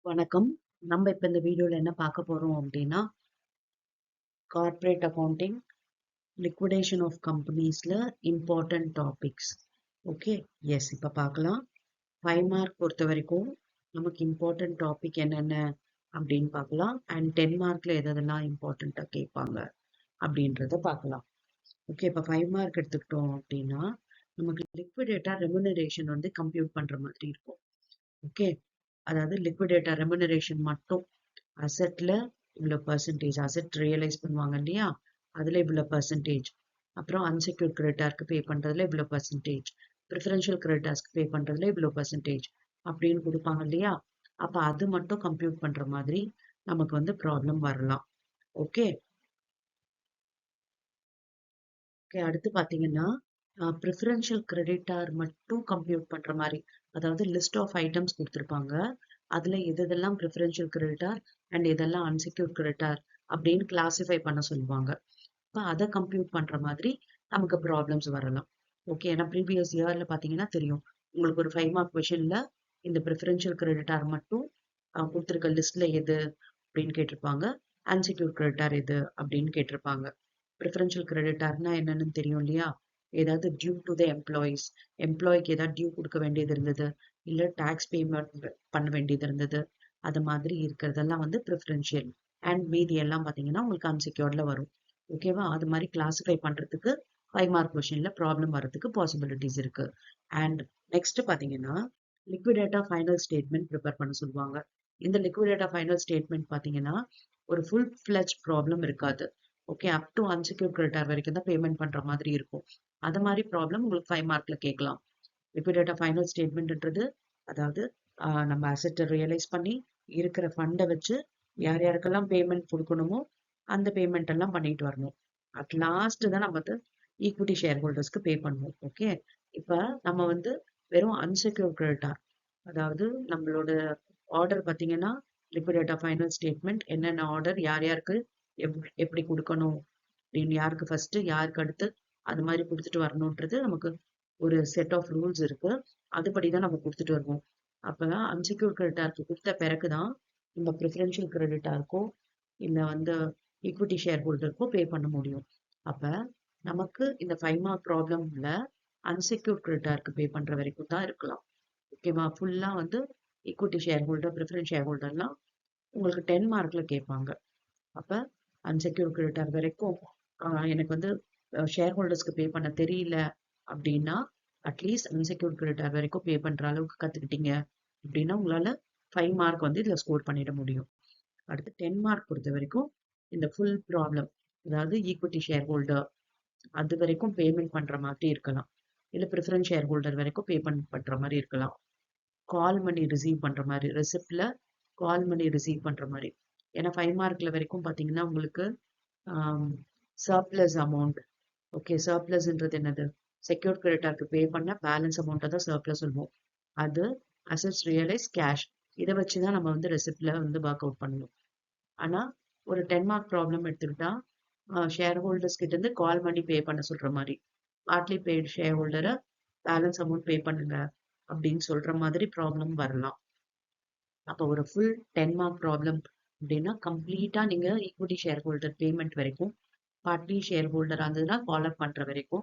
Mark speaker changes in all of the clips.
Speaker 1: வணக்கம். நம்ம இப்ப இந்த வீடியோல என்ன பார்க்க போறோம் அப்படின்னா, கார்ப்பரேட் அக்கவுண்டிங், லிக்விடேஷன் ஆஃப் கம்பெனிஸ்ல இம்பார்ட்டன்ட் டாபிக்ஸ். ஓகே, எஸ் இப்ப பார்க்கலாம். 5 மார்க் பொறுத்த வரைக்கும் நமக்கு இம்பார்ட்டன்ட் டாபிக் என்னென்ன அப்படின்னு பார்க்கலாம். அண்ட் 10 மார்க்ல எதெல்லாம் இம்பார்ட்டண்டா கேட்பாங்க அப்படின்றத பார்க்கலாம். ஓகே, இப்ப 5 மார்க் எடுத்துக்கிட்டோம் அப்படின்னா, நமக்கு லிக்விடேட்டா ரெமுனரேஷன் வந்து கம்ப்யூட் பண்ற மாதிரி இருக்கும். ஓகே, அதாவது லிக்விடேட்டா ரெமுனரேஷன் மட்டும் அசெட்ல இவ்வளோ பர்சன்டேஜ் அசெட் ரியலைஸ் பண்ணுவாங்க இல்லையா, அதுல இவ்வளோ பர்சன்டேஜ், அப்புறம் அன்செக்யூர்ட் கிரெடிட்டாருக்கு பே பண்றதுல இவ்வளோ பர்சன்டேஜ், ப்ரிஃபரன்ஷியல் கிரெடிட்டார்ஸ்க்கு பே பண்றதுல இவ்வளோ பர்சன்டேஜ் அப்படின்னு கொடுப்பாங்க இல்லையா. அப்ப அது மட்டும் கம்ப்யூட் பண்ற மாதிரி நமக்கு வந்து ப்ராப்ளம் வரலாம். ஓகே ஓகே அடுத்து பாத்தீங்கன்னா ப்ரிஃபரன்ஷியல் கிரெடிட்டார் மட்டும் கம்ப்யூட் பண்ற மாதிரி, அதாவது லிஸ்ட் ஆஃப் ஐட்டம்ஸ் கொடுத்துருப்பாங்க. அதுல எதெல்லாம் ப்ரிஃபரன்ஷியல் கிரெடிட்டார் அண்ட் எதெல்லாம் அன்செக்யூர்ட் கிரெடிட்டார் அப்படின்னு கிளாசிஃபை பண்ண சொல்லுவாங்க. இப்போ அதை கம்ப்யூட் பண்ற மாதிரி நமக்கு ப்ராப்ளம்ஸ் வரலாம். ஓகே, ஏன்னா ப்ரீவியஸ் இயர்ல பாத்தீங்கன்னா தெரியும், உங்களுக்கு ஒரு 5 மார்க் கொஷின்ல இந்த ப்ரிஃபரன்ஷியல் கிரெடிட்டார் மட்டும் கொடுத்துருக்க லிஸ்ட்ல எது அப்படின்னு கேட்டிருப்பாங்க, அன்செக்யூர்ட் கிரெடிட்டார் எது அப்படின்னு கேட்டிருப்பாங்க. ப்ரிஃபரன்ஷியல் கிரெடிட்டார்னா என்னன்னு தெரியும் இல்லையா, ஏதாவது டியூ டு த எம்ப்ளாயிஸ், எம்ப்ளாய்க்கு ஏதாவது டியூ கொடுக்க வேண்டியது இருந்தது, இல்ல டாக்ஸ் பேமெண்ட் பண்ண வேண்டியது இருந்தது, அது மாதிரி இருக்கிறதெல்லாம் வந்து ப்ரிஃபரன்ஷியல். அண்ட் மீதி எல்லாம் பாத்தீங்கன்னா உங்களுக்கு அன்செக்யூர்ட்ல வரும். ஓகேவா, அது மாதிரி கிளாசிஃபை பண்றதுக்கு 5 மார்க் கொஸ்டின்ல ப்ராப்ளம் வரதுக்கு பாசிபிலிட்டிஸ் இருக்கு. அண்ட் நெக்ஸ்ட் பாத்தீங்கன்னா லிக்விடேட்டா ஃபைனல் ஸ்டேட்மெண்ட் ப்ரிப்பேர் பண்ண சொல்லுவாங்க. இந்த லிக்விடேட்டா ஃபைனல் ஸ்டேட்மெண்ட் பாத்தீங்கன்னா ஒரு ஃபுல் ஃபிளஜ் ப்ராப்ளம் இருக்காது. Okay, up to unsecured creditor வரைக்கும் தான் பேமெண்ட் பண்ற மாதிரி இருக்கும். அது மாதிரி ப்ராப்ளம் உங்களுக்கு 5 மார்க்ல கேட்கலாம். லிக்விடேட்டா ஃபைனல் ஸ்டேட்மெண்ட்ன்றது அதாவது நம்ம அசெட்டை ரியலைஸ் பண்ணி இருக்கிற ஃபண்டை வச்சு யார் யாருக்கெல்லாம் பேமெண்ட் கொடுக்கணுமோ அந்த பேமெண்ட் எல்லாம் பண்ணிட்டு வரணும். அட் லாஸ்ட் தான் நம்ம வந்து ஈக்விட்டி ஷேர் ஹோல்டர்ஸ்க்கு பே பண்ணுவோம். ஓகே, இப்ப நம்ம வந்து வெறும் அன்செக்யூர்ட் கிரெடிட்டார், அதாவது நம்மளோட ஆர்டர் பாத்தீங்கன்னா லிக்விடேட்டா ஃபைனல் ஸ்டேட்மெண்ட் என்னென்ன ஆர்டர் யார் யாருக்கு எப்படி கொடுக்கணும் அப்படின்னு, யாருக்கு ஃபர்ஸ்ட் யாருக்கு அடுத்து அது மாதிரி கொடுத்துட்டு வரணும்ன்றது நமக்கு ஒரு செட் ஆஃப் ரூல்ஸ் இருக்கு. அதுபடிதான் நம்ம கொடுத்துட்டு வருவோம். அப்பதான் அன்செக்யூர்ட் கிரெடிட்டாருக்கு கொடுத்த பிறகுதான் நம்ம ப்ரிஃபரன்ஷியல் கிரெடிட்டாருக்கோ இல்ல வந்து ஈக்விட்டி ஷேர் ஹோல்டருக்கோ பே பண்ண முடியும். அப்ப நமக்கு இந்த 5 மார்க் ப்ராப்ளம்ல அன்செக்யூர்ட் கிரெடிட்டாருக்கு பே பண்ற வரைக்கும் தான் இருக்கலாம். ஓகேவா, ஃபுல்லா வந்து equity share holder preference share ஹோல்டர்லாம் உங்களுக்கு 10 மார்க்ல கேட்பாங்க. அப்ப அன்செக்யூர்ட் கிரெடிட்டார் வரைக்கும் எனக்கு வந்து ஷேர் ஹோல்டர்ஸ்க்கு பே பண்ண தெரியல அப்படின்னா, அட்லீஸ்ட் அன்செக்யூர்ட் கிரெடிட்டார் வரைக்கும் பே பண்ற அளவுக்கு கத்துக்கிட்டீங்க அப்படின்னா உங்களால 5 மார்க் வந்து இதுல ஸ்கோர் பண்ணிட முடியும். அடுத்து 10 மார்க் பொறுத்த வரைக்கும் இந்த ஃபுல் ப்ராப்ளம், அதாவது ஈக்விட்டி ஷேர் ஹோல்டர் அது வரைக்கும் பேமெண்ட் பண்ற மாதிரி இருக்கலாம், இல்ல ப்ரிஃபரன்ஸ் ஷேர் ஹோல்டர் வரைக்கும் பேமெண்ட் பண்ற மாதிரி இருக்கலாம், கால் மணி ரிசீவ் பண்ற மாதிரி, ரெசிப்ட்ல கால் மணி ரிசீவ் பண்ற மாதிரி. ஏன்னா 5 மார்க்ல வரைக்கும் பாத்தீங்கன்னா உங்களுக்கு சர்ப்ளஸ் அமௌண்ட். ஓகே, சர்ப்ளஸ்ன்றது என்னது, செக்யூர்ட் கிரெடிட்டாருக்கு பே பண்ண பேலன்ஸ் அமௌண்ட்டை தான் சர்ப்ளஸ் சொல்லுவோம். அது அசெட்ஸ் ரியலைஸ் கேஷ், இதை வச்சுதான் நம்ம வந்து ரெசிப்ட்ல வந்து ஒர்க் அவுட் பண்ணணும். ஆனா ஒரு 10 மார்க் ப்ராப்ளம் எடுத்துக்கிட்டா ஷேர் ஹோல்டர்ஸ் கிட்ட இருந்து கால் பண்ணி பே பண்ண சொல்ற மாதிரி, பார்ட்லி பெய்டு ஷேர் ஹோல்டரை பேலன்ஸ் அமௌண்ட் பே பண்ணுங்க அப்படின்னு சொல்ற மாதிரி ப்ராப்ளம் வரலாம். அப்போ ஒரு ஃபுல் 10 மார்க் ப்ராப்ளம் அப்படின்னா கம்ப்ளீட்டா நீங்க ஈக்விட்டி ஷேர் ஹோல்டர் பேமெண்ட் வரைக்கும், பார்ட்டி ஷேர் ஹோல்டர் இருந்ததுன்னா ஃபாலோ பண்ற வரைக்கும்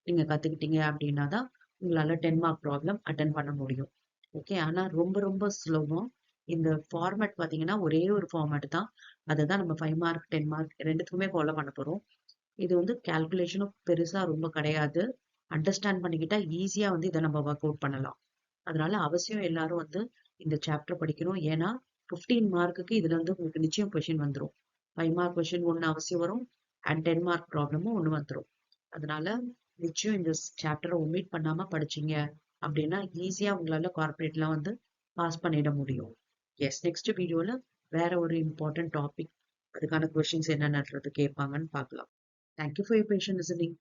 Speaker 1: நீங்க கத்துக்கிட்டீங்க அப்படின்னா தான் உங்களால 10 மார்க் ப்ராப்ளம் அட்டன் பண்ண முடியும். ஓகே, ஆனா ரொம்ப ரொம்ப சுலபம். இந்த ஃபார்மேட் பாத்தீங்கன்னா ஒரே ஒரு ஃபார்மேட் தான், அதை தான் நம்ம 5 மார்க் 10 மார்க் ரெண்டுத்துக்குமே ஃபாலோ பண்ண போறோம். இது வந்து கால்குலேஷனும் பெருசா ரொம்ப கிடையாது. அண்டர்ஸ்டாண்ட் பண்ணிக்கிட்டா ஈஸியா வந்து இதை நம்ம ஒர்க் அவுட் பண்ணலாம். அதனால அவசியம் எல்லாரும் வந்து இந்த சாப்டர் படிக்கணும். ஏன்னா 15 மார்க்குக்கு இதுல இருந்து உங்களுக்கு நிச்சயம் கொஸ்டின் வந்துடும். 5 மார்க் கொஸ்டின் ஒண்ணு அவசியம் வரும், அண்ட் 10 மார்க் ப்ராப்ளமும் ஒண்ணு வந்துடும். அதனால நிச்சயம் இந்த சாப்டரை ஒமிட் பண்ணாம படிச்சீங்க அப்படின்னா ஈஸியா உங்களால கார்பரேட்லாம் வந்து பாஸ் பண்ணிட முடியும். எஸ், நெக்ஸ்ட் வீடியோல வேற ஒரு இம்பார்ட்டன்ட் டாபிக், அதுக்கான கொஸ்டின்ஸ் என்னென்னது கேட்பாங்கன்னு பார்க்கலாம். Thank you for your patient listening.